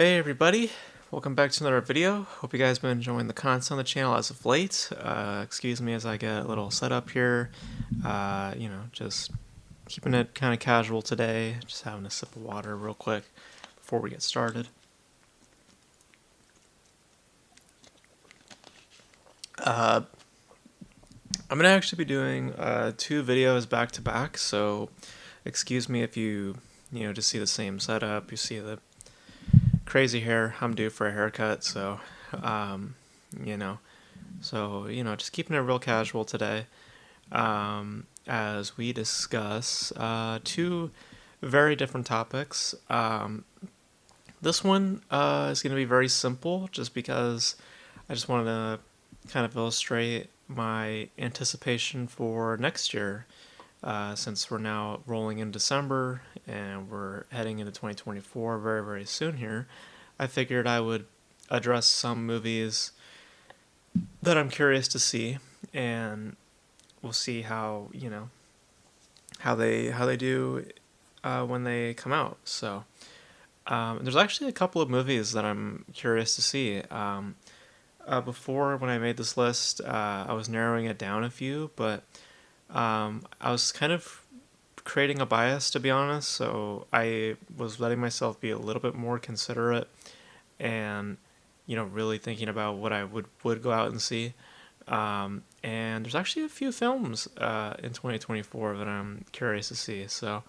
Hey everybody, welcome back to another video. Hope you guys been enjoying the content on the channel as of late. Excuse me as I get a little set up here. Just keeping it kind of casual today. Just having a sip of water real quick before we get started. I'm gonna actually be doing two videos back to back, so excuse me if you just see the same setup. You see the crazy hair. I'm due for a haircut, so um, you know, just keeping it real casual today. As we discuss two very different topics. This one is going to be very simple, just because I just wanted to kind of illustrate my anticipation for next year. Since we're now rolling in December and we're heading into 2024 very, very soon here, I figured I would address some movies that I'm curious to see, and we'll see how they do when they come out. So there's actually a couple of movies that I'm curious to see. Before, when I made this list, I was narrowing it down a few, but I was kind of creating a bias, to be honest. So I was letting myself be a little bit more considerate, and really thinking about what I would go out and see. And there's actually a few films in 2024 that I'm curious to see. So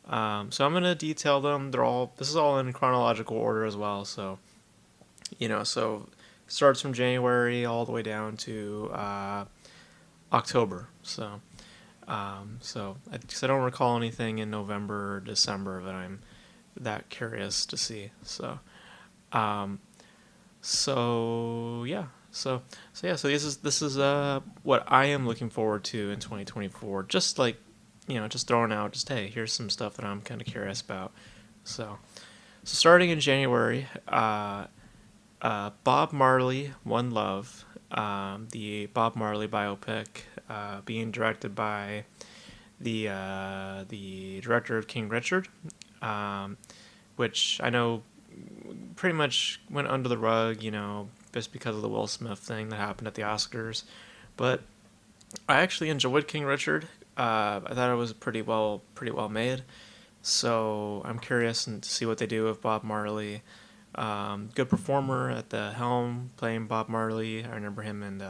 I'm gonna detail them. This is all in chronological order as well. So starts from January all the way down to October. Because I don't recall anything in November or December that I'm that curious to see. Um, so yeah. So this is what I am looking forward to in 2024. Just like, just throwing out, just hey, here's some stuff that I'm kind of curious about. So starting in January, Bob Marley, One Love, the Bob Marley biopic, being directed by the director of King Richard, which I know pretty much went under the rug, just because of the Will Smith thing that happened at the Oscars. But I actually enjoyed King Richard. I thought it was pretty well made. So I'm curious to see what they do with Bob Marley. Good performer at the helm playing Bob Marley. I remember him in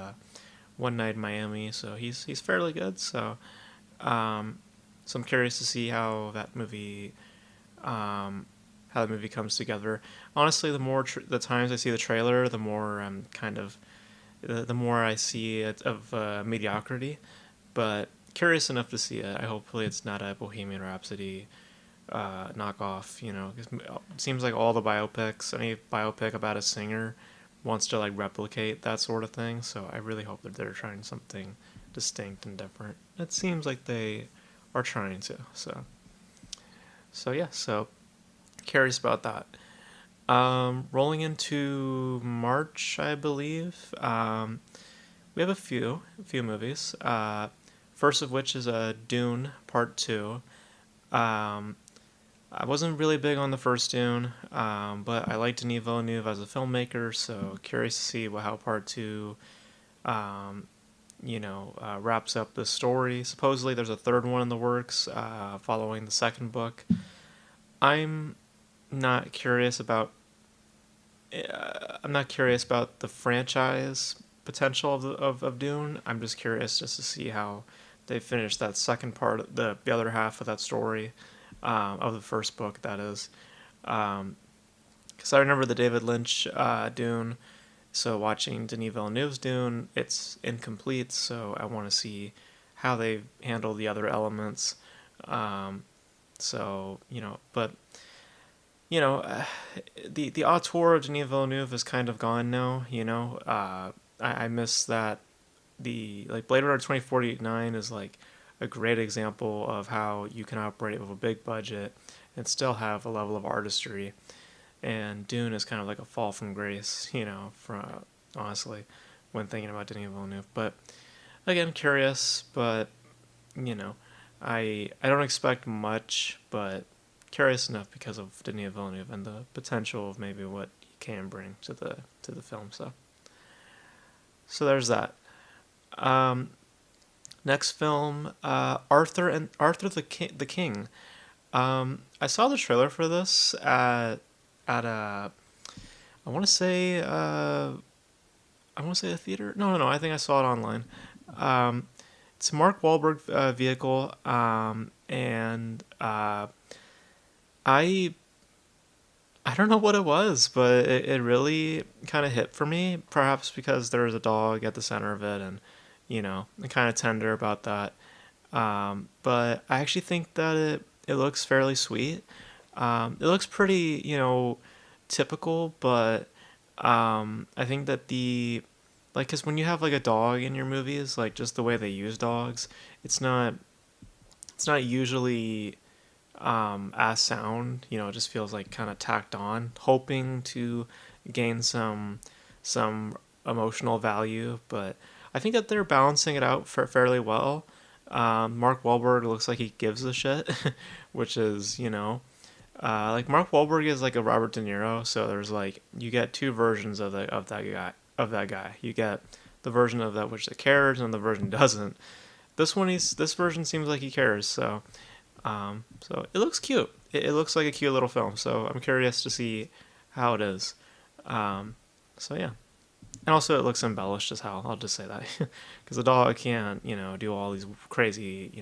One Night in Miami, so he's fairly good. So I'm curious to see how the movie comes together. Honestly, the more the times I see the trailer, the more I'm the more I see it of mediocrity. But curious enough to see it. Hopefully it's not a Bohemian Rhapsody knockoff. It seems like all the biopics, any biopic about a singer, wants to like replicate that sort of thing. So I really hope that they're trying something distinct and different. It seems like they are trying to. So curious about that. Rolling into March, I believe. We have a few movies. First of which is Dune Part Two. Um, I wasn't really big on the first Dune, but I liked Denis Villeneuve as a filmmaker, so curious to see how Part Two, wraps up the story. Supposedly, there's a third one in the works, following the second book. I'm not curious about. I'm not curious about the franchise potential of Dune. I'm just curious just to see how they finish that second part, the other half of that story, of the first book. That is, because I remember the David Lynch Dune. So watching Denis Villeneuve's Dune, it's incomplete. So I want to see how they handle the other elements. Um, but the auteur of Denis Villeneuve is kind of gone now. I miss that. The like Blade Runner 2049 is like a great example of how you can operate with a big budget and still have a level of artistry. And Dune is kind of like a fall from grace, from honestly, when thinking about Denis Villeneuve. But again, curious, but you know, I don't expect much, but curious enough because of Denis Villeneuve and the potential of maybe what he can bring to the film. So there's that. Um, Next film, Arthur the King. I saw the trailer for this at a I want to say a theater. No. I think I saw it online. Um, it's a Mark Wahlberg vehicle, and I I don't know what it was, but it really kind of hit for me. Perhaps because there was a dog at the center of it, and I'm kind of tender about that. But I actually think that it looks fairly sweet. It looks pretty, typical, but I think that because when you have like a dog in your movies, like just the way they use dogs, it's not it's not usually as sound. It just feels like kind of tacked on, hoping to gain some emotional value. But I think that they're balancing it out fairly well. Mark Wahlberg looks like he gives a shit, which is like Mark Wahlberg is like a Robert De Niro. So there's like you get two versions of that guy. You get the version of that which cares and the version doesn't. This version seems like he cares. So it looks cute. It looks like a cute little film. So I'm curious to see how it is. So yeah, and also it looks embellished as hell. I'll just say that because the dog can't do all these crazy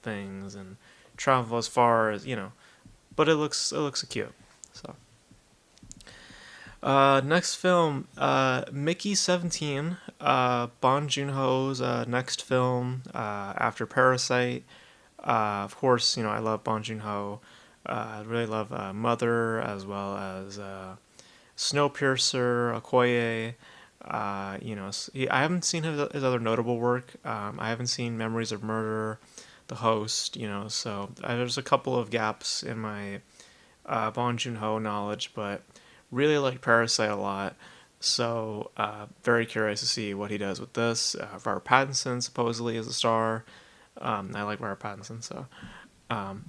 things and travel as far as but it looks cute. So next film, Mickey 17, Bong Joon Ho's next film after Parasite. Of course, I love Bong Joon Ho. I really love Mother as well as Snowpiercer, Okoye. I haven't seen his other notable work. I haven't seen Memories of Murder, The Host. So there's a couple of gaps in my Bong Joon Ho knowledge, but really like Parasite a lot. So very curious to see what he does with this. Robert Pattinson supposedly is a star. I like Robert Pattinson, um,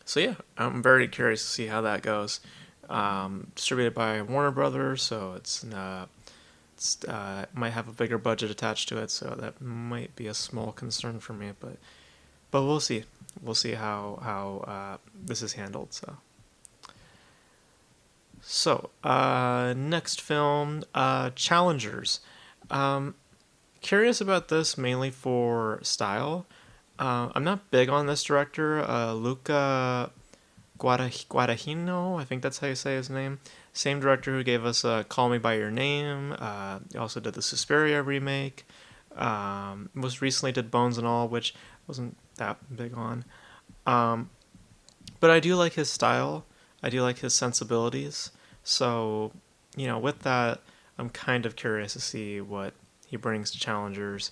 so yeah, I'm very curious to see how that goes. Distributed by Warner Brothers, so it might have a bigger budget attached to it, so that might be a small concern for me. But we'll see. We'll see how this is handled. So next film, Challengers. Curious about this mainly for style. I'm not big on this director, Luca Guadagnino. I think that's how you say his name. Same director who gave us Call Me by Your Name. He also did the Suspiria remake. Most recently did Bones and All, which I wasn't that big on. Um, but I do like his style. I do like his sensibilities. So, with that, I'm kind of curious to see what he brings to Challengers.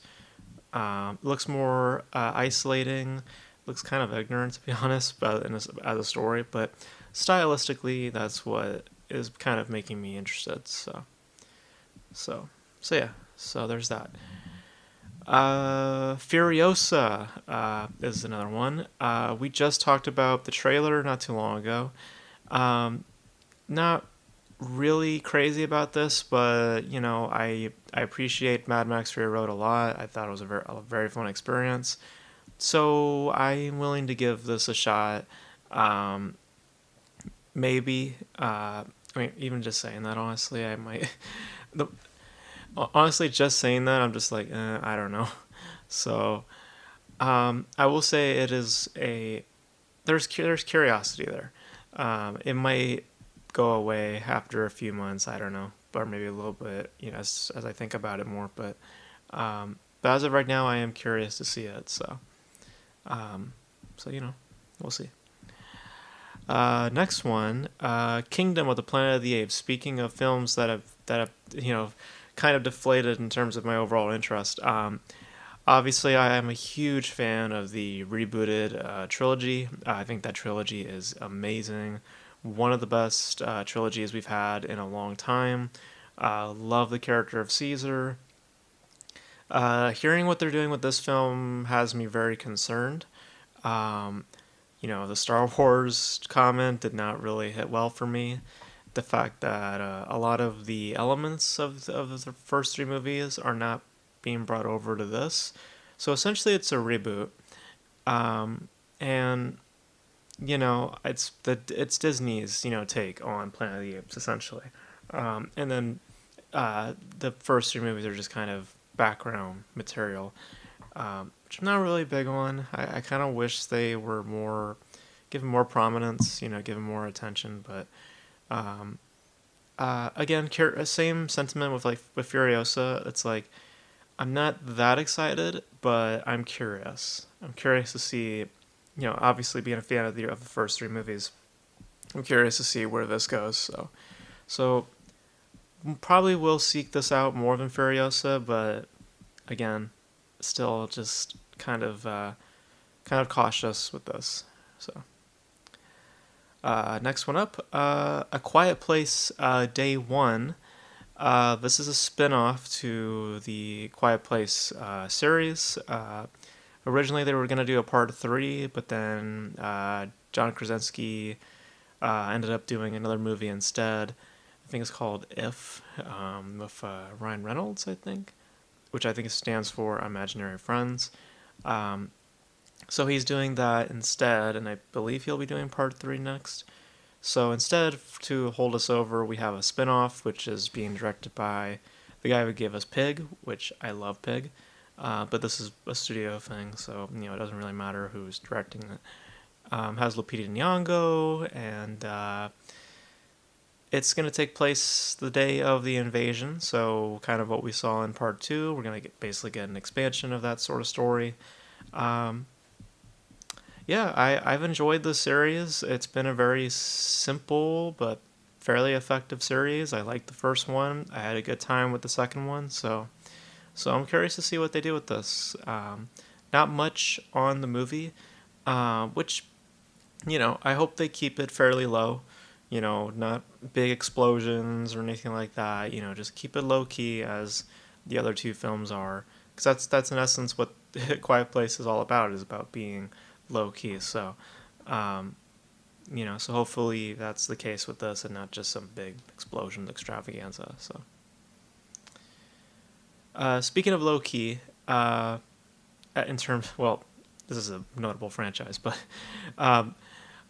Looks more isolating. Looks kind of ignorant, to be honest, but as a story. But stylistically, that's what is kind of making me interested. So yeah. So there's that. Furiosa is another one. We just talked about the trailer not too long ago. Not really crazy about this, but I appreciate Mad Max Fury Road a lot. I thought it was a very fun experience, so I'm willing to give this a shot. Um, Maybe. I mean, even just saying that, honestly, I might. the, Honestly, just saying that, I'm just like, I don't know. So, I will say it is there's curiosity there. It might go away after a few months. I don't know, or maybe a little bit. As I think about it more. But as of right now, I am curious to see it. So we'll see. Next one, Kingdom of the Planet of the Apes. Speaking of films that have kind of deflated in terms of my overall interest. Obviously, I am a huge fan of the rebooted trilogy. I think that trilogy is amazing. One of the best trilogies we've had in a long time. Love the character of Caesar. Hearing what they're doing with this film has me very concerned. Um, the Star Wars comment did not really hit well for me. The fact that a lot of the elements of the first three movies are not being brought over to this. So essentially, it's a reboot. Um, and it's Disney's take on Planet of the Apes essentially, and then the first three movies are just kind of background material, which I'm not really big on. I kind of wish they were more given more prominence, given more attention. But um, again, same sentiment with with Furiosa. It's like I'm not that excited, but I'm curious. I'm curious to see, obviously being a fan of the first three movies, I'm curious to see where this goes. So probably will seek this out more than Furiosa, but again, still just kind of cautious with this. So next one up, A Quiet Place, Day One. This is a spin-off to the Quiet Place series. Originally, they were going to do a part three, but then John Krasinski ended up doing another movie instead. I think it's called If, with Ryan Reynolds, I think, which I think stands for Imaginary Friends. Um, so he's doing that instead, and I believe he'll be doing part three next. So instead, to hold us over, we have a spin-off, which is being directed by the guy who gave us Pig, which I love Pig. But this is a studio thing, so it doesn't really matter who's directing it. Has Lupita Nyong'o, and it's going to take place the day of the invasion, so kind of what we saw in part two. We're going to basically get an expansion of that sort of story. Um, yeah, I've enjoyed the series. It's been a very simple but fairly effective series. I liked the first one. I had a good time with the second one, so I'm curious to see what they do with this. Not much on the movie, which I hope they keep it fairly low. Not big explosions or anything like that. Just keep it low key as the other two films are, because that's in essence what Quiet Place is all about. Is about being low key. So, um, so hopefully that's the case with this and not just some big explosion extravaganza. So, speaking of low key, in terms, well, this is a notable franchise, but um,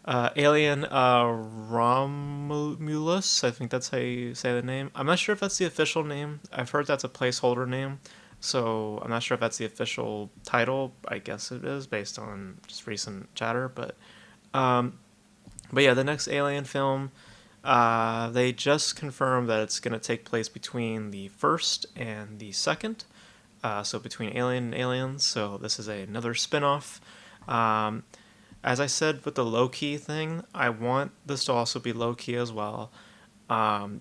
Alien Romulus, I think that's how you say the name. I'm not sure if that's the official name. I've heard that's a placeholder name, so I'm not sure if that's the official title. I guess it is based on just recent chatter, um, but yeah, the next Alien film, they just confirmed that it's going to take place between the first and the second, so between Alien and Aliens. So this is another spin-off. Um, as I said with the low key thing, I want this to also be low key as well. Um,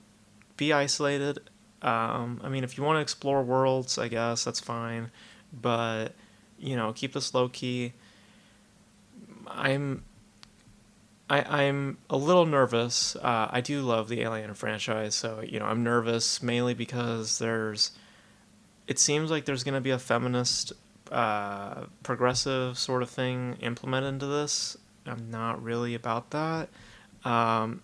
be isolated. I mean, if you want to explore worlds, I guess that's fine, but keep this low key. I'm I'm a little nervous. I do love the Alien franchise, so I'm nervous mainly because it seems like there's going to be a feminist, progressive sort of thing implemented into this. I'm not really about that. Um,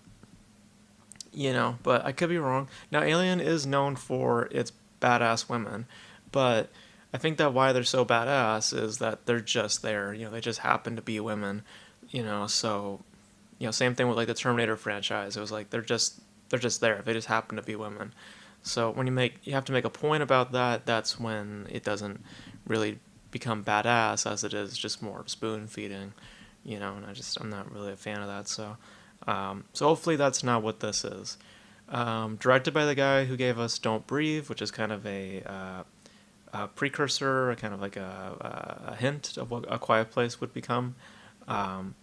but I could be wrong. Now, Alien is known for its badass women, but I think that why they're so badass is that they're just there. They just happen to be women. So same thing with like the Terminator franchise. It was like they're just there. They just happen to be women. So when you have to make a point about that, that's when it doesn't really become badass as it is just more spoon feeding, and I'm not really a fan of that. So hopefully that's not what this is. Directed by the guy who gave us Don't Breathe, which is kind of a precursor, kind of like a hint of what A Quiet Place would become. Um,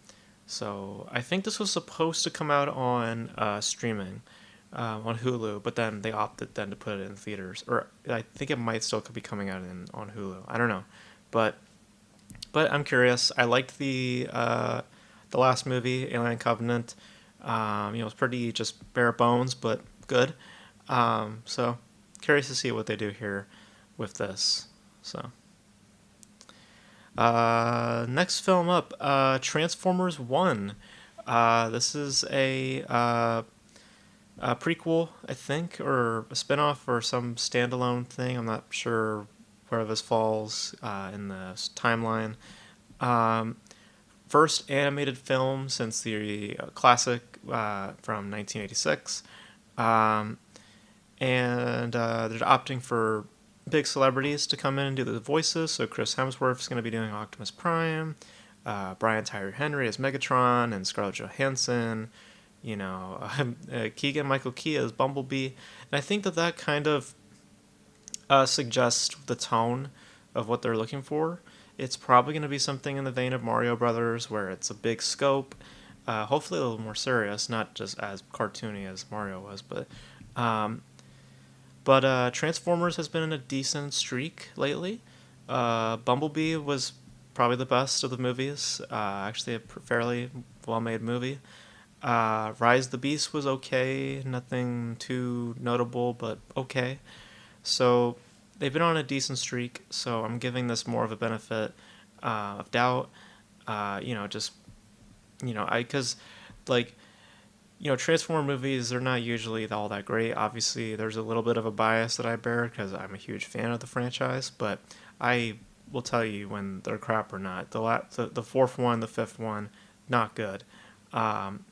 so I think this was supposed to come out on streaming, on Hulu, but then they opted then to put it in theaters, or I think it might still be coming out on Hulu. I don't know, but I'm curious. I liked the last movie, Alien Covenant. It was pretty just bare bones, but good. So curious to see what they do here with this. So Next film up, Transformers One. This is a prequel, I think, or a spinoff, or some standalone thing. I'm not sure where this falls in the timeline. Um, First animated film since the classic from 1986. Um, and they're opting for big celebrities to come in and do the voices. So Chris Hemsworth's going to be doing Optimus Prime, Brian Tyree Henry as Megatron, and Scarlett Johansson. Keegan Michael Key as Bumblebee, and I think that that kind of suggests the tone of what they're looking for. It's probably going to be something in the vein of Mario Brothers, where it's a big scope, hopefully a little more serious, not just as cartoony as Mario was, um, but Transformers has been in a decent streak lately. Bumblebee was probably the best of the movies. Actually, a fairly well-made movie. Rise the Beast was okay, nothing too notable, but okay. So they've been on a decent streak. So I'm giving this more of a benefit of doubt. Just I because like Transformer movies are not usually all that great. Obviously, there's a little bit of a bias that I bear because I'm a huge fan of the franchise, but I will tell you when they're crap or not. The fourth one, the fifth one, not good. Um,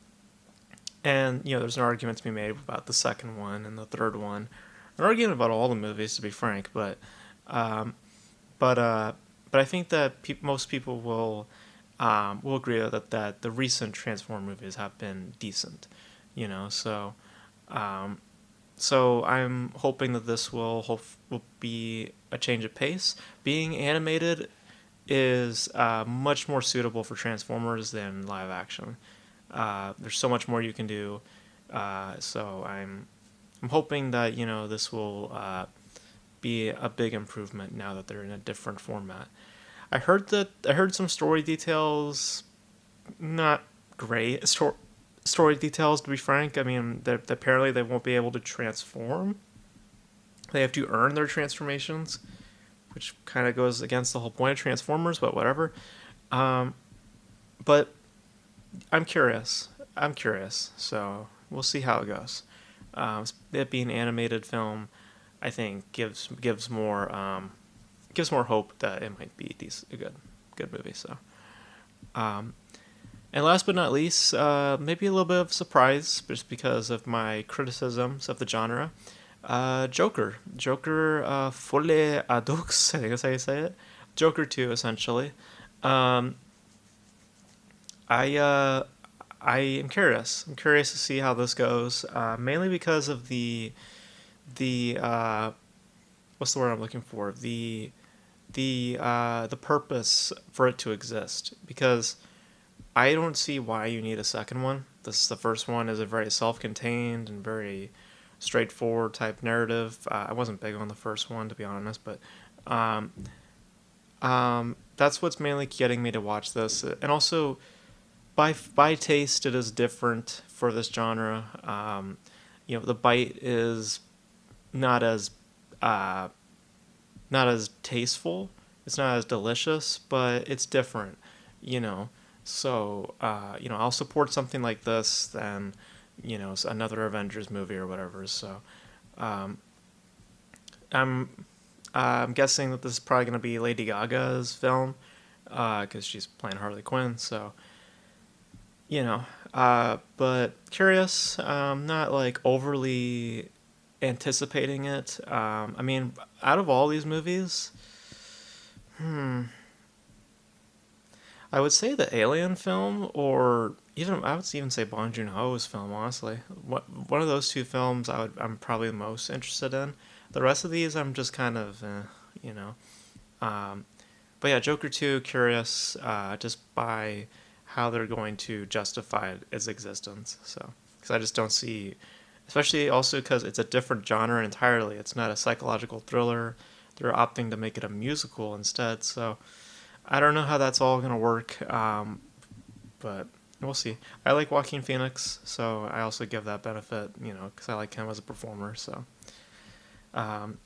and there's an argument to be made about the second one and the third one. An argument about all the movies, to be frank, um, but uh, but I think that most people will agree that the recent Transform movies have been decent, So, um, so I'm hoping that this will be a change of pace. Being animated is much more suitable for Transformers than live action. There's so much more you can do. So I'm hoping that this will be a big improvement now that they're in a different format. I heard some story details, not great story details, to be frank. I mean, apparently they won't be able to transform. They have to earn their transformations, which kind of goes against the whole point of Transformers. But whatever. Um, but I'm curious. I'm curious. So we'll see how it goes. It being an animated film, I think gives more hope that it might be a good movie. So, um, and last but not least, maybe a little bit of surprise just because of my criticisms of the genre. Joker, Folle Adux, I think that's how you say it. Joker 2, essentially. Um, I I am curious. I'm curious to see how this goes. Mainly because of the what's the word I'm looking for? The purpose for it to exist. Because I don't see why you need a second one. The first one is a very self-contained and very straightforward type narrative. I wasn't big on the first one, to be honest, but um, that's what's mainly getting me to watch this. And also, by taste, it is different for this genre. The bite is not as uh, not as tasteful. It's not as delicious, but it's different. You know, so I'll support something like this than another Avengers movie or whatever. So um, I'm I'm guessing that this is probably going to be Lady Gaga's film because she's playing Harley Quinn. So but curious. Not like overly anticipating it. I mean, out of all these movies, hmm, I would say the Alien film, or even I would even say Bong Joon Ho's film. Honestly, one of those two films I'm probably the most interested in. The rest of these I'm just kind of, you know. Um, but yeah, Joker 2, curious, just by how they're going to justify its existence. So, because I just don't see, especially also because it's a different genre entirely. It's not a psychological thriller. They're opting to make it a musical instead. So, I don't know how that's all gonna work. But we'll see. I like Joaquin Phoenix, so I also give that benefit, because I like him as a performer. So, um,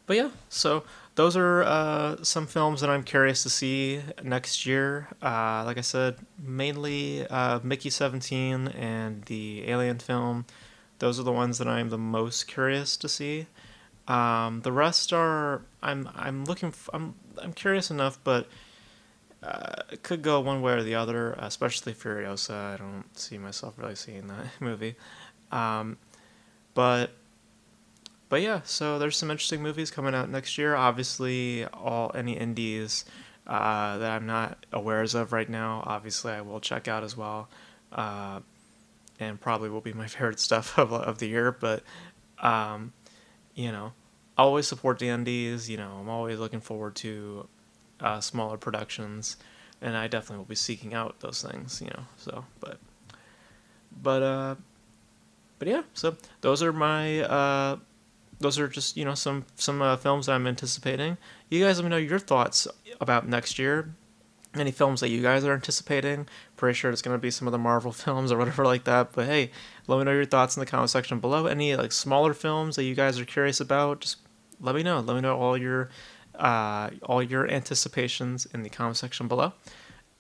but yeah, so those are some films that I'm curious to see next year. Like I said, mainly Mickey 17 and the Alien film. Those are the ones that I'm the most curious to see. The rest are I'm curious enough, but it could go one way or the other. Especially Furiosa. I don't see myself really seeing that movie. Um, but yeah, so there's some interesting movies coming out next year. Obviously, all any indies that I'm not aware of right now, obviously I will check out as well, uh, and probably will be my favorite stuff of the year. But um, you know, I always support the indies. I'm always looking forward to smaller productions, and I definitely will be seeking out those things. So but uh, but yeah, so those are just some films that I'm anticipating. You guys let me know your thoughts about next year. Any films that you guys are anticipating? Pretty sure it's gonna be some of the Marvel films or whatever like that. But hey, let me know your thoughts in the comment section below. Any like smaller films that you guys are curious about? Just let me know. Let me know all your anticipations in the comment section below.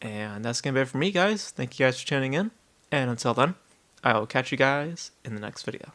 And that's gonna be it for me, guys. Thank you guys for tuning in. And until then, I will catch you guys in the next video.